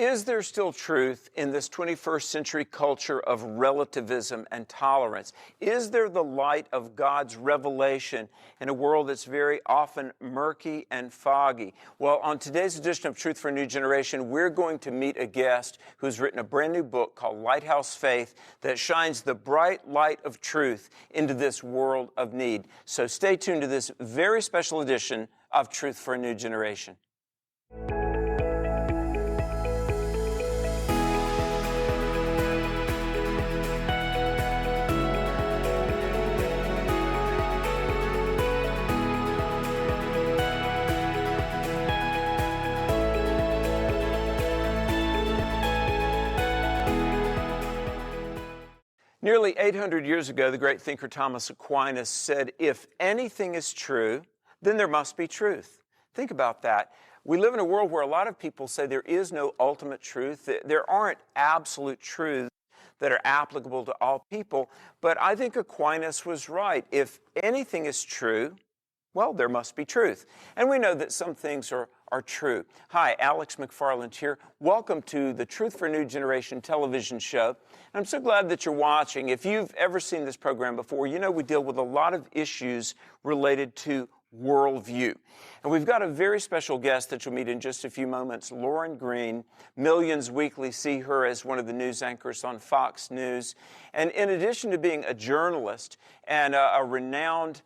Is there still truth in this 21st century culture of relativism and tolerance? Is there the light of God's revelation in a world that's very often murky and foggy? Well, on today's edition of Truth for a New Generation, we're going to meet a guest who's written a brand new book called Lighthouse Faith that shines the bright light of truth into this world of need. So stay tuned to this very special edition of Truth for a New Generation. Nearly 800 years ago, the great thinker Thomas Aquinas said, "If anything is true, then there must be truth." Think about that. We live in a world where a lot of people say there is no ultimate truth. There aren't absolute truths that are applicable to all people. But I think Aquinas was right. If anything is true, well, there must be truth. And we know that some things are true. Hi, Alex McFarland here. Welcome to the Truth for a New Generation television show. I'm so glad that you're watching. If you've ever seen this program before, you know we deal with a lot of issues related to worldview. And we've got a very special guest that you'll meet in just a few moments, Lauren Green. Millions weekly see her as one of the news anchors on Fox News. And in addition to being a journalist and a renowned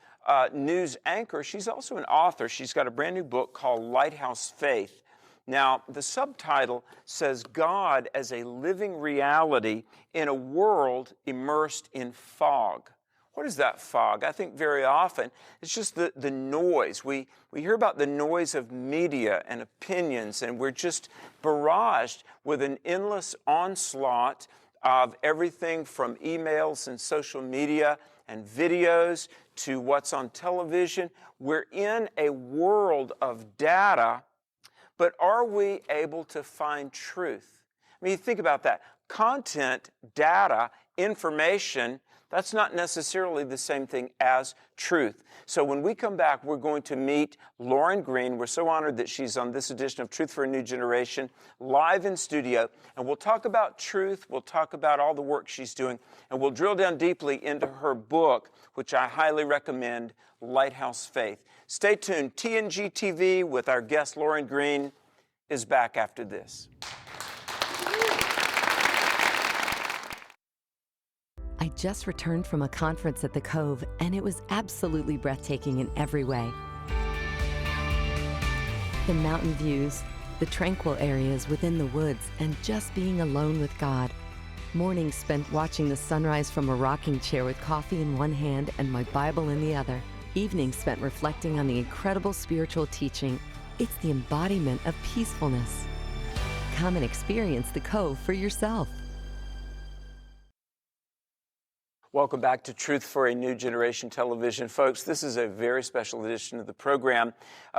news anchor, she's also an author. She's got a brand new book called Lighthouse Faith. Now, the subtitle says God as a living reality in a world immersed in fog. What is that fog? I think very often it's just the noise. We hear about the noise of media and opinions, and we're just barraged with an endless onslaught of everything from emails and social media and videos to what's on television. We're in a world of data, but are we able to find truth? I mean, think about that. Content, data, information, that's not necessarily the same thing as truth. So when we come back, we're going to meet Lauren Green. We're so honored that she's on this edition of Truth for a New Generation, live in studio. And we'll talk about truth. We'll talk about all the work she's doing. And we'll drill down deeply into her book, which I highly recommend, Lighthouse Faith. Stay tuned. TNG TV with our guest, Lauren Green, is back after this. I just returned from a conference at the Cove, and it was absolutely breathtaking in every way. The mountain views, the tranquil areas within the woods, and just being alone with God. Mornings spent watching the sunrise from a rocking chair with coffee in one hand and my Bible in the other. Evenings spent reflecting on the incredible spiritual teaching. It's the embodiment of peacefulness. Come and experience the Cove for yourself. Welcome back to Truth for a New Generation television. Folks, this is a very special edition of the program.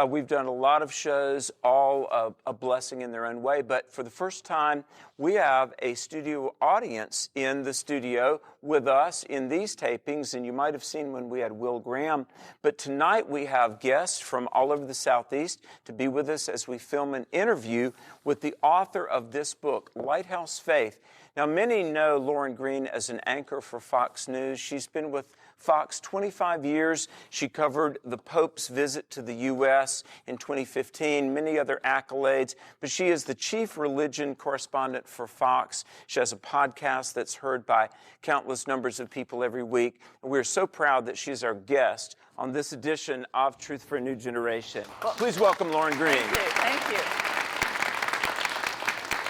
We've done a lot of shows, all a blessing in their own way, but for the first time, we have a studio audience in the studio with us in these tapings, and you might have seen when we had Will Graham. But tonight we have guests from all over the Southeast to be with us as we film an interview with the author of this book, Lighthouse Faith. Now, many know Lauren Green as an anchor for Fox News. She's been with Fox 25 years. She covered the Pope's visit to the U.S. in 2015, many other accolades, but she is the chief religion correspondent for Fox. She has a podcast that's heard by countless numbers of people every week, and we're so proud that she's our guest on this edition of Truth for a New Generation. Please welcome Lauren Green. Thank you.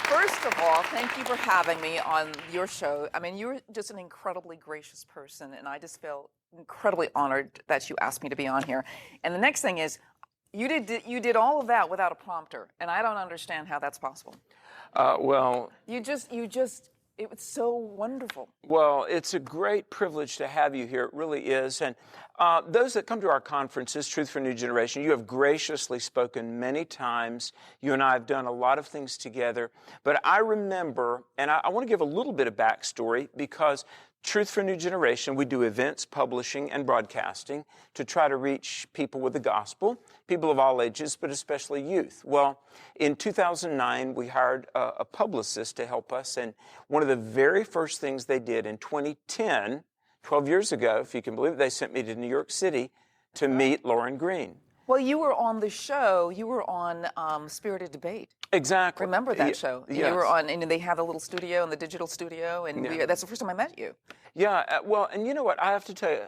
First of all, thank you for having me on your show. I mean, you're just an incredibly gracious person, and I just feel incredibly honored that you asked me to be on here. And the next thing is, you did all of that without a prompter, and I don't understand how that's possible. It was so wonderful. Well, it's a great privilege to have you here. It really is. And those that come to our conferences, Truth for a New Generation, you have graciously spoken many times. You and I have done a lot of things together. But I remember, and I want to give a little bit of backstory, because Truth for a New Generation, we do events, publishing, and broadcasting to try to reach people with the gospel, people of all ages, but especially youth. Well, in 2009, we hired a publicist to help us, and one of the very first things they did in 2010, 12 years ago, if you can believe it, they sent me to New York City to meet Lauren Green. Well, you were on the show. You were on Spirited Debate. Exactly. Remember that show? Yes. You were on, and they had a little studio in the digital studio, and that's the first time I met you. Yeah, well, and you know what? I have to tell you,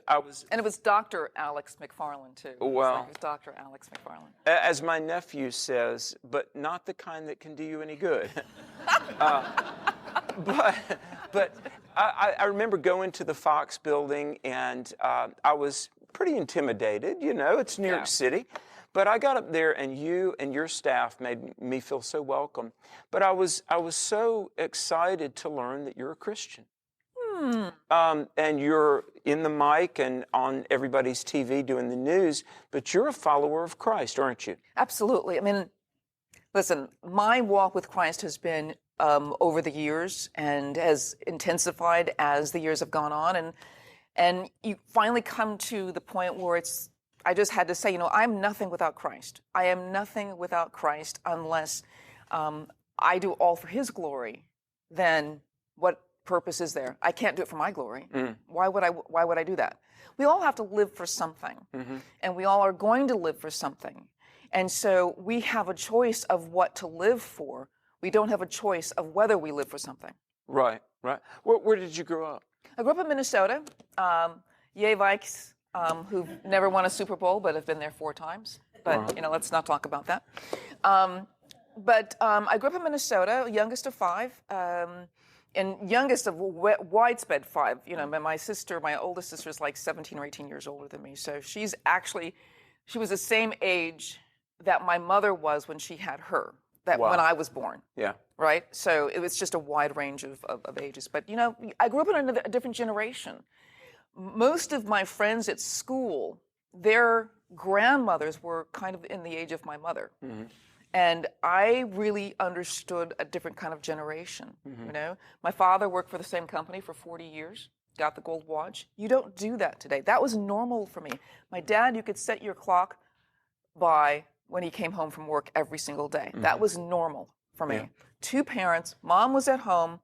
And it was Dr. Alex McFarland, too. Well. It was Dr. Alex McFarland. As my nephew says, but not the kind that can do you any good. But I remember going to the Fox building, and I was pretty intimidated. You know, it's New York City. But I got up there, and you and your staff made me feel so welcome. But I was so excited to learn that you're a Christian. And you're in the mic and on everybody's TV doing the news, but you're a follower of Christ, aren't you? Absolutely. I mean, listen, my walk with Christ has been over the years and has intensified as the years have gone on. And you finally come to the point where I just had to say, you know, I'm nothing without Christ. I am nothing without Christ unless I do all for His glory. Then what purpose is there? I can't do it for my glory. Why would I do that? We all have to live for something, and we all are going to live for something. And so we have a choice of what to live for. We don't have a choice of whether we live for something. Right. Where did you grow up? I grew up in Minnesota. Yay Vikes, who've never won a Super Bowl, but have been there 4 times. But, you know, let's not talk about that. But I grew up in Minnesota, youngest of 5. And youngest of widespread 5, you know, my oldest sister is like 17 or 18 years older than me. So she was the same age that my mother was when she had her, when I was born. Yeah. Right? So it was just a wide range of ages. But, you know, I grew up in a different generation. Most of my friends at school, their grandmothers were kind of in the age of my mother. And I really understood a different kind of generation, you know? My father worked for the same company for 40 years, got the gold watch. You don't do that today. That was normal for me. My dad, you could set your clock by when he came home from work every single day. That was normal for me. 2 parents, mom was at home.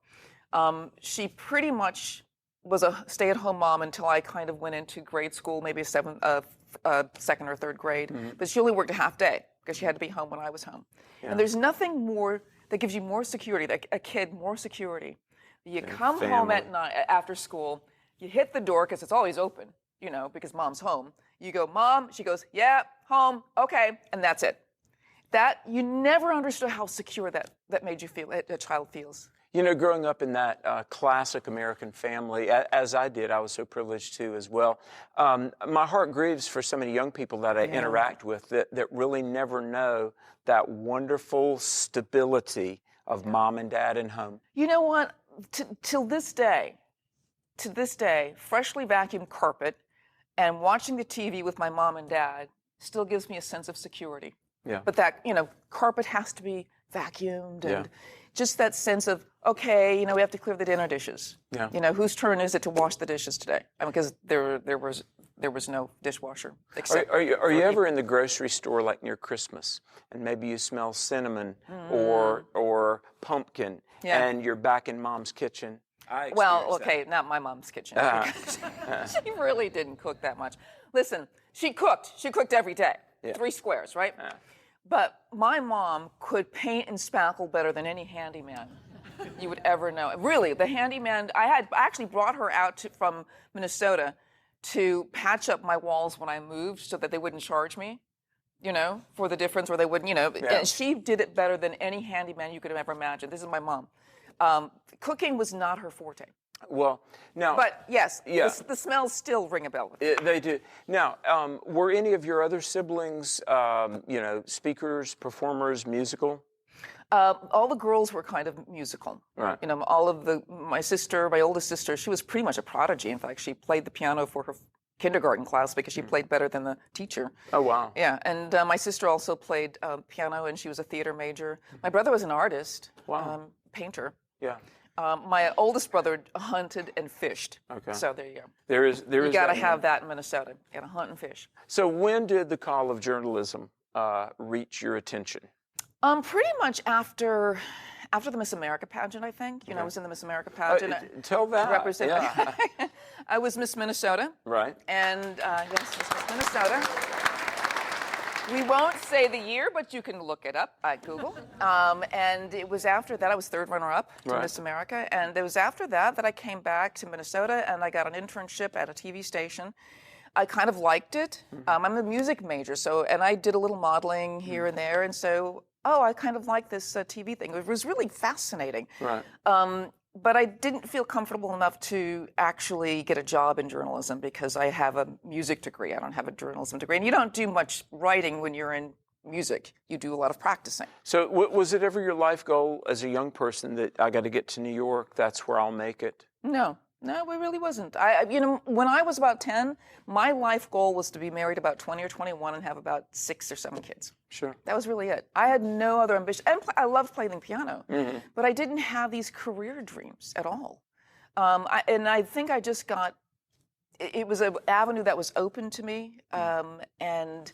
She pretty much was a stay-at-home mom until I kind of went into grade school, maybe second or third grade. But she only worked a half day, because she had to be home when I was home. And there's nothing more that gives you more security, a kid more security. You come home at night after school, you hit the door because it's always open, you know, because mom's home. You go, Mom, she goes, yeah, home, okay, and that's it. That, you never understood how secure that made you feel, a child feels. You know, growing up in that classic American family, as I did, I was so privileged too as well. My heart grieves for so many young people that I interact with that really never know that wonderful stability of mom and dad in home. You know what? To this day, freshly vacuumed carpet and watching the TV with my mom and dad still gives me a sense of security. Yeah. But that, you know, carpet has to be vacuumed and just that sense of, okay, you know, we have to clear the dinner dishes. Yeah. You know, whose turn is it to wash the dishes today? I mean, because there was no dishwasher. Except are you ever in the grocery store like near Christmas, and maybe you smell cinnamon or pumpkin, and you're back in mom's kitchen? Well, okay, not my mom's kitchen. She really didn't cook that much. Listen, she cooked. She cooked every day. 3 squares, right? But my mom could paint and spackle better than any handyman you would ever know. Really, the handyman, I actually brought her out from Minnesota to patch up my walls when I moved so that they wouldn't charge me, you know, for the difference, or they wouldn't, you know. And she did it better than any handyman you could have ever imagined. This is my mom. Cooking was not her forte. Well, now... But yes, the smells still ring a bell with me. They do. Now, were any of your other siblings, you know, speakers, performers, musical? All the girls were kind of musical. Right. You know, my sister, my oldest sister, she was pretty much a prodigy. In fact, she played the piano for her kindergarten class because she played better than the teacher. Oh, wow. Yeah, and my sister also played piano, and she was a theater major. My brother was an artist, painter. Yeah. My oldest brother hunted and fished. Okay. So there you go. There is You got to that have that in Minnesota. You got to hunt and fish. So when did the call of journalism reach your attention? Pretty much after the Miss America pageant, I think. You know, I was in the Miss America pageant. Tell that. Represent. Yeah. I was Miss Minnesota. Right. And yes, Miss Minnesota. We won't say the year, but you can look it up at Google. And it was after that, I was third runner-up to Miss America. And it was after that I came back to Minnesota and I got an internship at a TV station. I kind of liked it. I'm a music major, and I did a little modeling here and there. And so, I kind of like this TV thing. It was really fascinating. Right. But I didn't feel comfortable enough to actually get a job in journalism because I have a music degree. I don't have a journalism degree. And you don't do much writing when you're in music. You do a lot of practicing. So was it ever your life goal as a young person that I got to get to New York, that's where I'll make it? No, it really wasn't. When I was about 10, my life goal was to be married about 20 or 21 and have about 6 or 7 kids. Sure. That was really it. I had no other ambition. And I loved playing the piano, but I didn't have these career dreams at all. And I think I just it was an avenue that was open to me, and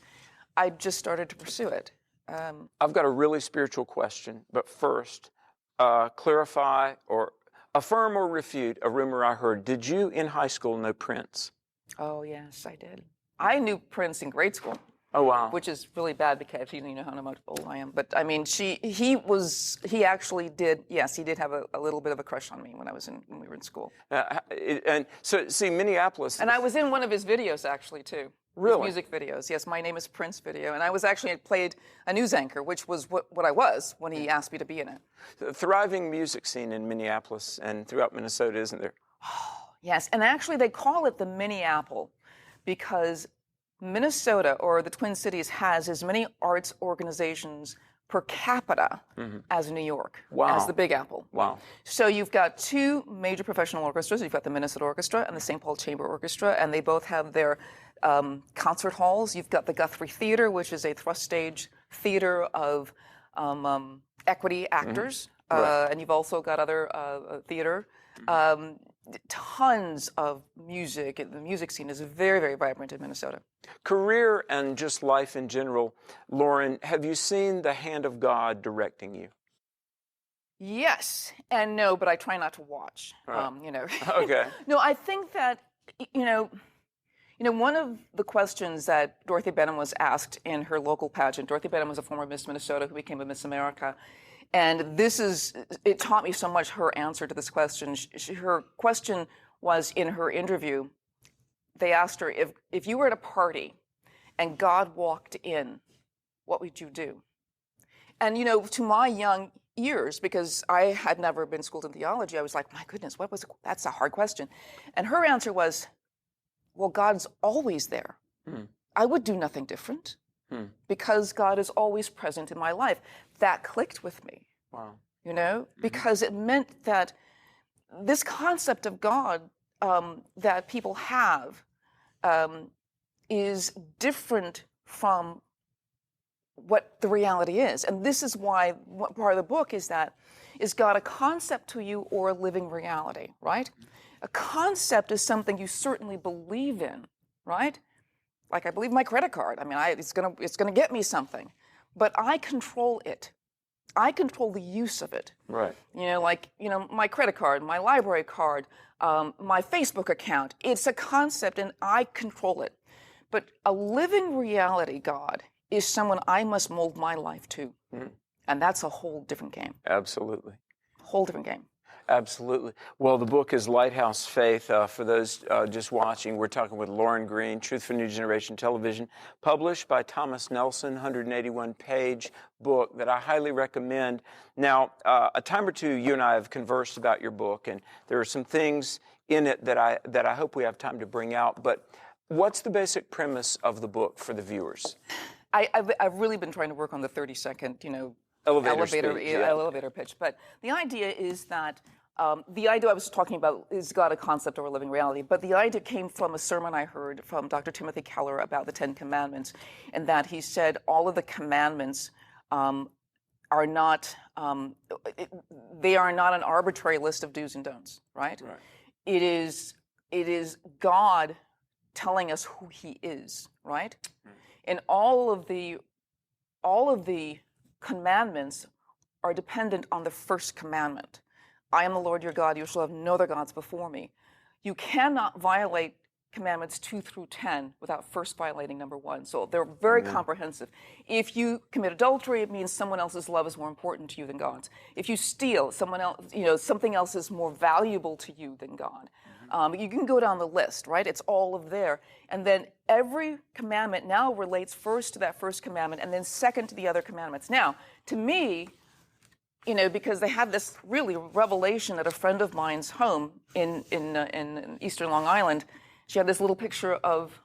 I just started to pursue it. I've got a really spiritual question, but first, clarify or affirm or refute a rumor I heard. Did you in high school know Prince? Oh, yes, I did. I knew Prince in grade school. Oh, wow. Which is really bad because you know how old I am. But I mean, he actually did, yes, he did have a little bit of a crush on me when we were in school. And so, see, Minneapolis. And I was in one of his videos actually, too. Really? His music videos. Yes, My Name is Prince video. And I played a news anchor, which was what I was when he asked me to be in it. A thriving music scene in Minneapolis and throughout Minnesota, isn't there? Yes, and actually they call it the Minneapple because Minnesota, or the Twin Cities, has as many arts organizations per capita as New York, as the Big Apple. Wow. So you've got 2 major professional orchestras. You've got the Minnesota Orchestra and the St. Paul Chamber Orchestra, and they both have their concert halls. You've got the Guthrie Theater, which is a thrust stage theater of equity actors, and you've also got other theater. Tons of music. The music scene is very, very vibrant in Minnesota. Career and just life in general. Lauren, have you seen the hand of God directing you? Yes and no, but I try not to watch. Right. Okay. No, I think that one of the questions that Dorothy Benham was asked in her local pageant. Dorothy Benham was a former Miss Minnesota who became a Miss America. And it taught me so much, her answer to this question. Her question was in her interview, they asked her, if you were at a party and God walked in, what would you do? And, to my young ears, because I had never been schooled in theology, I was like, my goodness, that's a hard question. And her answer was, well, God's always there. I would do nothing different. Because God is always present in my life. That clicked with me. Wow. Because it meant that this concept of God that people have is different from what the reality is. And this is why part of the book is God a concept to you or a living reality, right? A concept is something you certainly believe in, right? Like I believe my credit card. I mean, it's gonna get me something, but I control it. I control the use of it. Right. My credit card, my library card, my Facebook account. It's a concept, and I control it. But a living reality, God, is someone I must mold my life to, and that's a whole different game. Absolutely. Whole different game. Absolutely. Well, the book is Lighthouse Faith. For those just watching, we're talking with Lauren Green, Truth for New Generation Television, published by Thomas Nelson, 181-page book that I highly recommend. Now, a time or two, you and I have conversed about your book, and there are some things in it that I hope we have time to bring out. But what's the basic premise of the book for the viewers? I've really been trying to work on the 30-second, elevator pitch. But the idea is that the idea I was talking about is God a concept or a living reality. But the idea came from a sermon I heard from Dr. Timothy Keller about the 10 Commandments, and that he said all of the commandments are not, they are not an arbitrary list of do's and don'ts, right? Right. It is God telling us who He is, right? And all of the commandments are dependent on the first commandment. I am the Lord your God, you shall have no other gods before me. You cannot violate commandments 2 through 10 without first violating number 1. So they're very comprehensive. If you commit adultery, it means someone else's love is more important to you than God's. If you steal, someone else, something else is more valuable to you than God. You can go down the list, right? It's all of there. And then every commandment now relates first to that first commandment and then second to the other commandments. Now, to me, because they had this really revelation at a friend of mine's home in Eastern Long Island. She had this little picture of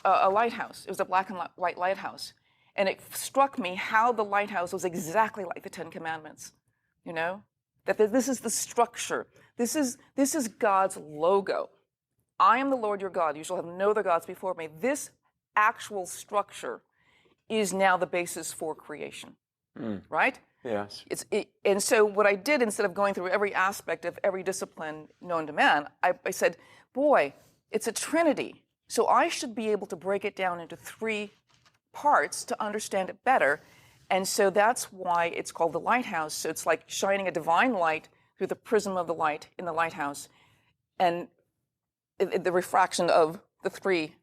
a lighthouse. It was a black and white lighthouse. And it struck me how the lighthouse was exactly like the 10 Commandments, that this is the structure. This is God's logo. I am the Lord your God. You shall have no other gods before me. This actual structure is now the basis for creation, right? Yes. And so what I did, instead of going through every aspect of every discipline known to man, I said, boy, it's a trinity. So I should be able to break it down into 3 parts to understand it better. And so that's why it's called the lighthouse. So it's like shining a divine light through the prism of the light in the lighthouse and the refraction of the 3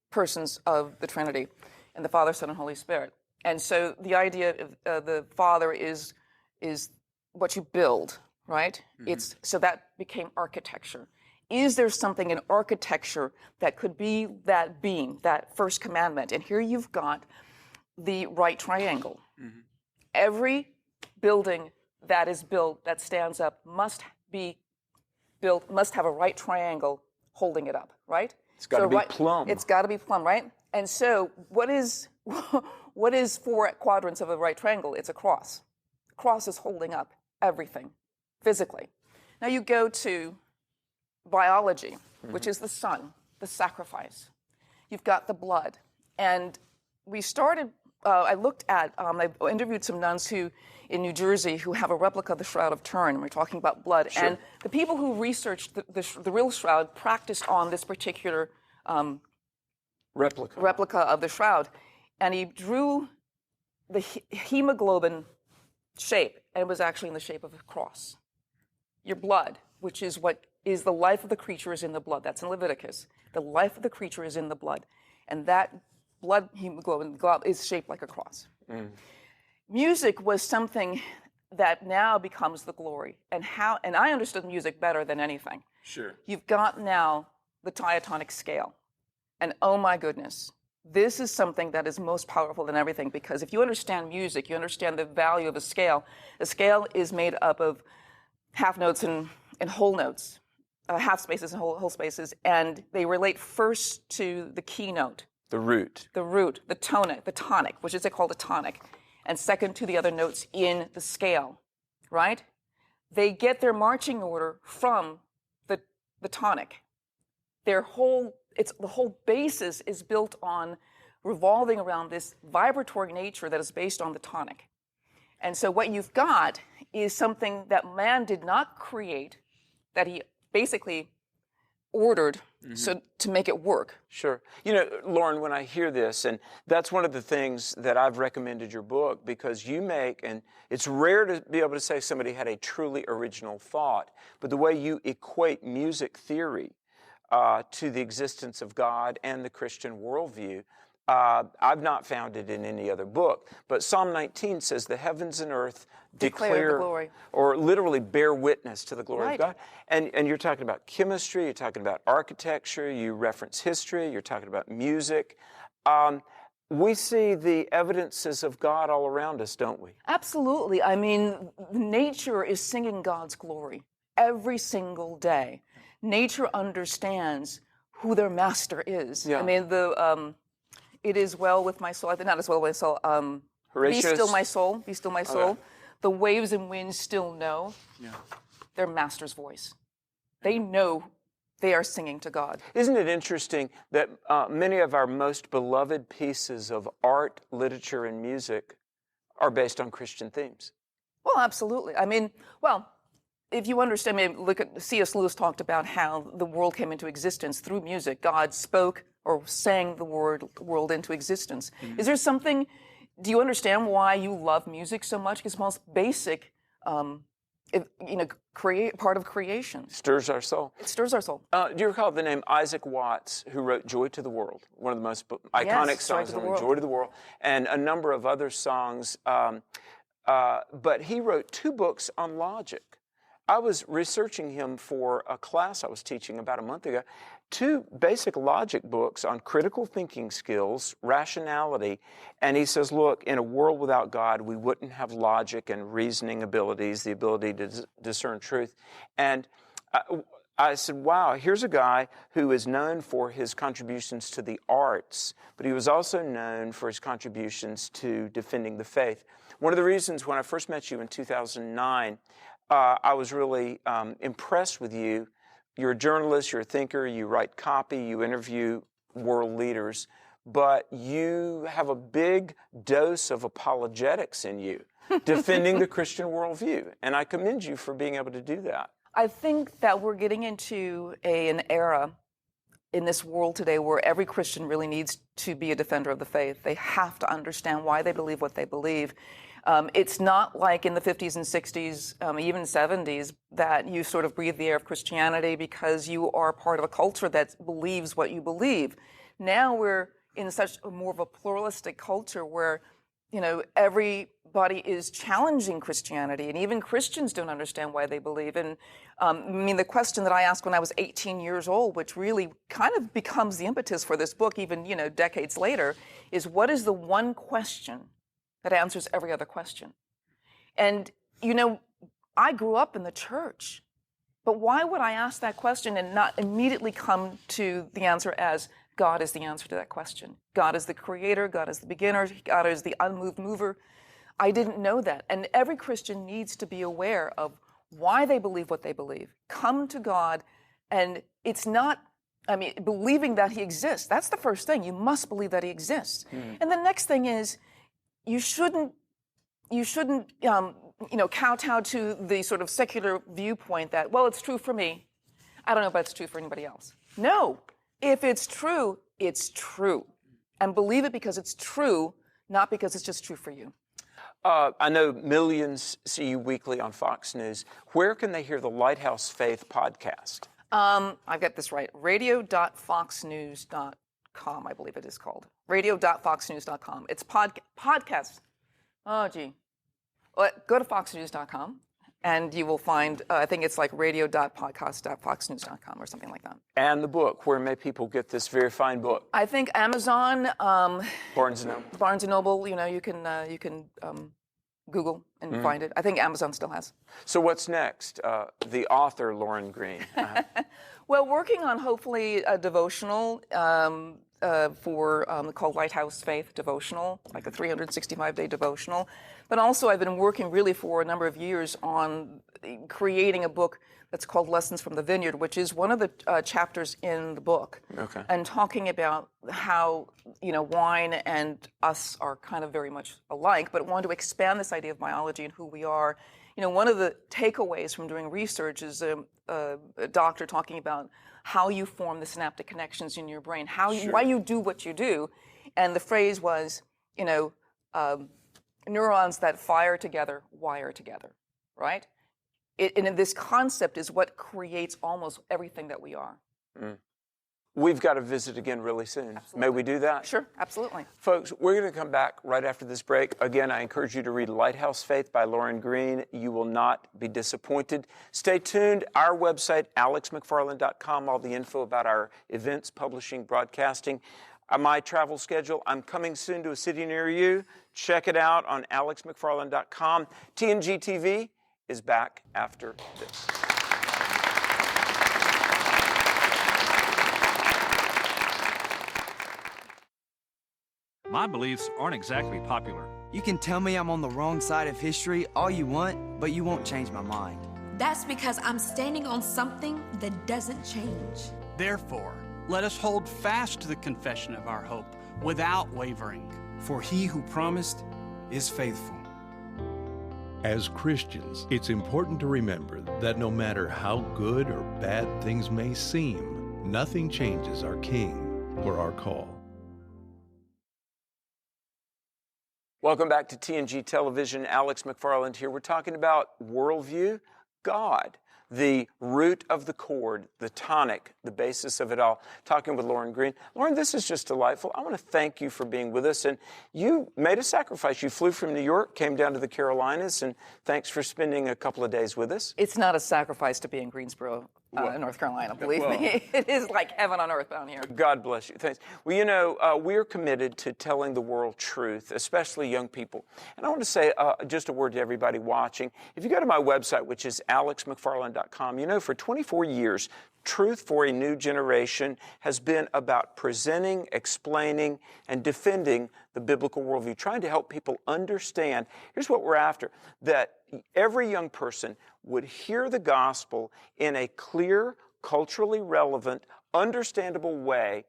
persons of the Trinity and the Father, Son, and Holy Spirit. And so the idea of the Father is what you build, right? So that became architecture. Is there something in architecture that could be that being, that first commandment? And here you've got the right triangle. Every building that is built, that stands up, must have a right triangle holding it up, right? It's got to be plumb. It's got to be plumb, right? And so what is 4 quadrants of a right triangle? It's a cross. The cross is holding up everything physically. Now you go to biology, which is the sun, the sacrifice. You've got the blood. And we started, I looked at, I interviewed some nuns in New Jersey who have a replica of the Shroud of Turin, and we're talking about blood. Sure. And the people who researched the real shroud practiced on this particular replica of the shroud. And he drew the hemoglobin shape, and it was actually in the shape of a cross. Your blood, which is what is the life of the creature, is in the blood. That's in Leviticus. The life of the creature is in the blood. And that blood hemoglobin is shaped like a cross. Music was something that now becomes the glory. And I understood music better than anything. Sure. You've got now the diatonic scale. And oh my goodness, this is something that is most powerful than everything, because if you understand music, you understand the value of a scale. A scale is made up of half notes and whole notes, half spaces and whole spaces, and they relate first to the keynote. The root, the tonic, which is called a tonic, and second to the other notes in the scale, right? They get their marching order from the tonic. The whole basis is built on revolving around this vibratory nature that is based on the tonic. And so what you've got is something that man did not create, that he basically ordered so to make it work. Sure. Lauren, when I hear this, and that's one of the things that I've recommended your book, because you make, and it's rare to be able to say somebody had a truly original thought, but the way you equate music theory to the existence of God and the Christian worldview, I've not found it in any other book. But Psalm 19 says the heavens and earth declare the glory, or literally bear witness to the glory right. of God. And you're talking about chemistry, you're talking about architecture, you reference history, you're talking about music. We see the evidences of God all around us, don't we? Absolutely. I mean, nature is singing God's glory every single day. Nature understands who their master is. Yeah. I mean, it is well with my soul. Not as well with my soul. Horatius. Be still my soul. Be still my soul. Okay. The waves and winds still know their master's voice. They know they are singing to God. Isn't it interesting that many of our most beloved pieces of art, literature, and music are based on Christian themes. Well, absolutely. I mean, well, if you understand, maybe look at C.S. Lewis talked about how the world came into existence through music. God spoke or sang the world into existence. Mm-hmm. Is there something, do you understand why you love music so much? It's most basic, part of creation. Stirs our soul. It stirs our soul. Do you recall the name Isaac Watts, who wrote Joy to the World, one of the most iconic songs on Joy to the World, and a number of other songs. But he wrote 2 books on logic. I was researching him for a class I was teaching about a month ago. 2 basic logic books on critical thinking skills, rationality, and he says, look, in a world without God, we wouldn't have logic and reasoning abilities, the ability to discern truth. And I said, wow, here's a guy who is known for his contributions to the arts, but he was also known for his contributions to defending the faith. One of the reasons when I first met you in 2009, I was really impressed with you. You're a journalist, you're a thinker, you write copy, you interview world leaders, but you have a big dose of apologetics in you, defending the Christian worldview. And I commend you for being able to do that. I think that we're getting into an era in this world today where every Christian really needs to be a defender of the faith. They have to understand why they believe what they believe. It's not like in the 50s and 60s, even 70s, that you sort of breathe the air of Christianity because you are part of a culture that believes what you believe. Now we're in such a more of a pluralistic culture where, everybody is challenging Christianity, and even Christians don't understand why they believe. And the question that I asked when I was 18 years old, which really kind of becomes the impetus for this book, even, decades later, is what is the one question that answers every other question? And, I grew up in the church, but why would I ask that question and not immediately come to the answer as God is the answer to that question? God is the creator, God is the beginner, God is the unmoved mover. I didn't know that. And every Christian needs to be aware of why they believe what they believe. Come to God, and it's not, believing that he exists. That's the first thing. You must believe that he exists. And the next thing is, you shouldn't kowtow to the sort of secular viewpoint that, well, it's true for me. I don't know if it's true for anybody else. No, if it's true, it's true. And believe it because it's true, not because it's just true for you. I know millions see you weekly on Fox News. Where can they hear the Lighthouse Faith podcast? I've got this right. radio.foxnews.com, I believe it is called. radio.foxnews.com. It's podcast. Oh, gee. Well, go to foxnews.com, and you will find, I think it's like radio.podcast.foxnews.com or something like that. And the book. Where may people get this very fine book? I think Amazon. Barnes & Noble. Barnes & Noble, you can Google and find it. I think Amazon still has. So what's next? The author, Lauren Green. Well, working on hopefully a devotional called Lighthouse Faith Devotional, like a 365-day devotional. But also I've been working really for a number of years on creating a book that's called Lessons from the Vineyard, which is one of the chapters in the book. Okay. And talking about how, wine and us are kind of very much alike, but want to expand this idea of biology and who we are. One of the takeaways from doing research is a doctor talking about how you form the synaptic connections in your brain, why you do what you do. And the phrase was, neurons that fire together, wire together, right? And this concept is what creates almost everything that we are. We've got to visit again really soon. Absolutely. May we do that? Sure, absolutely. Folks, we're going to come back right after this break. Again, I encourage you to read Lighthouse Faith by Lauren Green. You will not be disappointed. Stay tuned. Our website, alexmcfarland.com, all the info about our events, publishing, broadcasting. My travel schedule, I'm coming soon to a city near you. Check it out on alexmcfarland.com. TNG TV is back after this. My beliefs aren't exactly popular. You can tell me I'm on the wrong side of history all you want, but you won't change my mind. That's because I'm standing on something that doesn't change. Therefore, let us hold fast to the confession of our hope without wavering. For he who promised is faithful. As Christians, it's important to remember that no matter how good or bad things may seem, nothing changes our King or our call. Welcome back to TNG Television. Alex McFarland here. We're talking about worldview, God, the root of the chord, the tonic, the basis of it all. Talking with Lauren Green. Lauren, this is just delightful. I want to thank you for being with us. And you made a sacrifice. You flew from New York, came down to the Carolinas, and thanks for spending a couple of days with us. It's not a sacrifice to be in Greensboro, North Carolina, believe me. It is like heaven on earth down here. God bless you. Thanks. Well, you know, we're committed to telling the world truth, especially young people. And I want to say just a word to everybody watching. If you go to my website, which is alexmcfarland.com, you know, for 24 years, Truth for a New Generation has been about presenting, explaining, and defending the biblical worldview, trying to help people understand. Here's what we're after, that every young person would hear the gospel in a clear, culturally relevant, understandable way,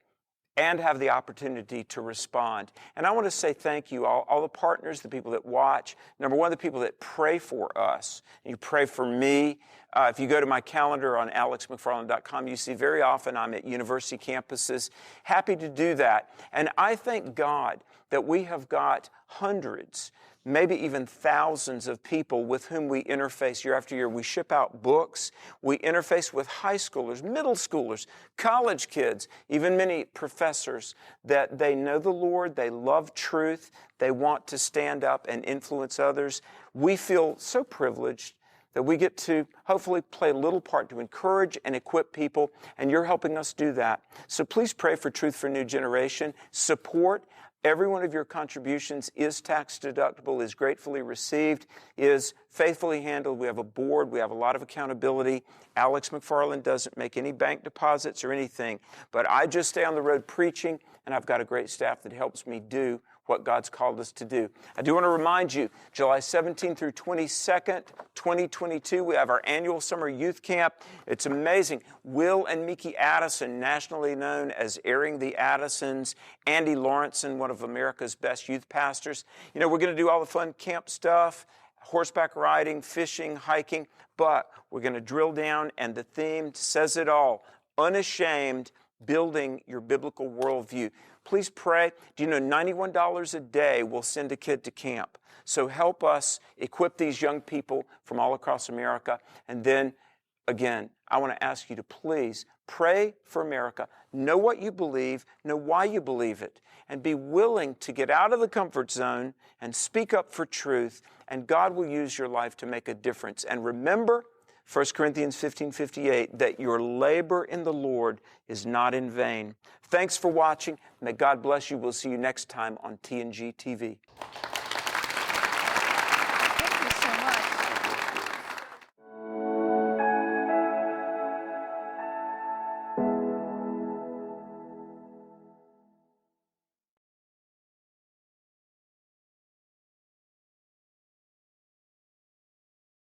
and have the opportunity to respond. And I want to say thank you, all the partners, the people that watch. Number one, the people that pray for us. You pray for me. If you go to my calendar on alexmcfarland.com, you see very often I'm at university campuses. Happy to do that. And I thank God that we have got hundreds, maybe even thousands of people with whom we interface year after year. We ship out books. We interface with high schoolers, middle schoolers, college kids, even many professors, that they know the Lord, they love truth, they want to stand up and influence others. We feel so privileged that we get to hopefully play a little part to encourage and equip people, and you're helping us do that. So please pray for Truth for a New Generation. Support. Every one of your contributions is tax deductible, is gratefully received, is faithfully handled. We have a board. We have a lot of accountability. Alex McFarland doesn't make any bank deposits or anything, but I just stay on the road preaching, and I've got a great staff that helps me do what God's called us to do. I do want to remind you, July 17th through 22nd, 2022, we have our annual summer youth camp. It's amazing. Will and Mickey Addison, nationally known as Airing the Addisons, Andy Lawrenson, one of America's best youth pastors. You know, we're going to do all the fun camp stuff, horseback riding, fishing, hiking, but we're going to drill down, and the theme says it all: unashamed, building your biblical worldview. Please pray. Do you know $91 a day will send a kid to camp? So help us equip these young people from all across America. And then, again, I want to ask you to please pray for America. Know what you believe, know why you believe it, and be willing to get out of the comfort zone and speak up for truth, and God will use your life to make a difference. And remember, 1 Corinthians 15:58, that your labor in the Lord is not in vain. Thanks for watching. May God bless you. We'll see you next time on TNG TV.